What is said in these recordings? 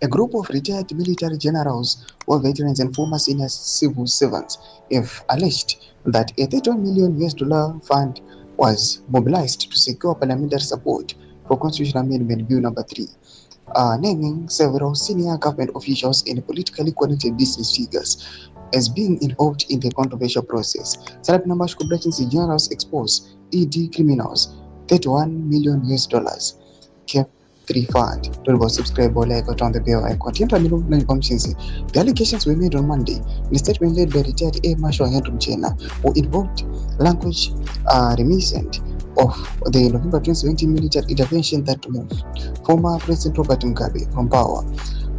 A group of retired military generals, war veterans, and former senior civil servants have alleged that a $31 million fund was mobilized to secure parliamentary support for Constitutional Amendment Bill number 3, naming several senior government officials and politically connected business figures as being involved in the controversial process. Sarab numbers corporations generals expose ED criminals $31 million. CAB3 fund. Don't forget subscribe or like or turn the bell icon. The allegations were made on Monday in a statement led by retired Air Marshal Henry Mchena, who invoked language reminiscent of the November 2017 military intervention that moved former President Robert Mugabe from power.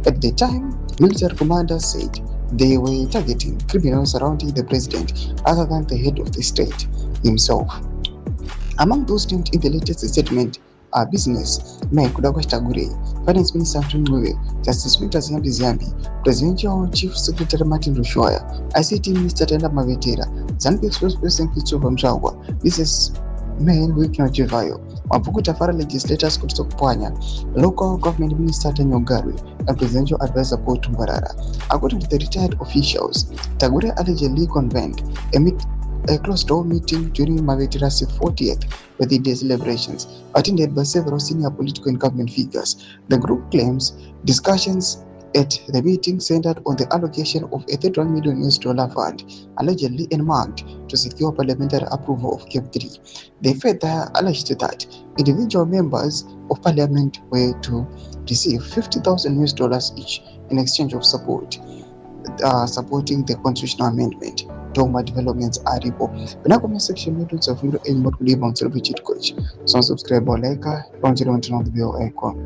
At the time, military commanders said they were targeting criminals surrounding the president other than the head of the state himself. Among those named in the latest statement are businessman Kudakwa Tagure, Finance Minister Anthony, Justice Minister Ziyambi, Presidential Chief Secretary Martin Rushoya, ICT Minister Tenda Mavetera, ZANU spokesperson Christopher Mnangagwa, businessman Wikino Chivayo, Wampuku Tafara legislators Kutsok Pwanya, local government minister Daniel Garwe, and presidential advisor Paul Tumbarara. According to the retired officials, Tagure allegedly convened a closed-door meeting during Mavetera's 40th birthday celebrations, attended by several senior political and government figures. The group claims discussions at the meeting centered on the allocation of a $31 million fund, allegedly earmarked to secure parliamentary approval of CAB3. They further alleged that individual members of parliament were to receive $50,000 each in exchange of supporting the constitutional amendment. Toma developments are repo. When I comment section, you don't have to leave on celebrity coach. So subscribe or like, don't you want to know the bell icon.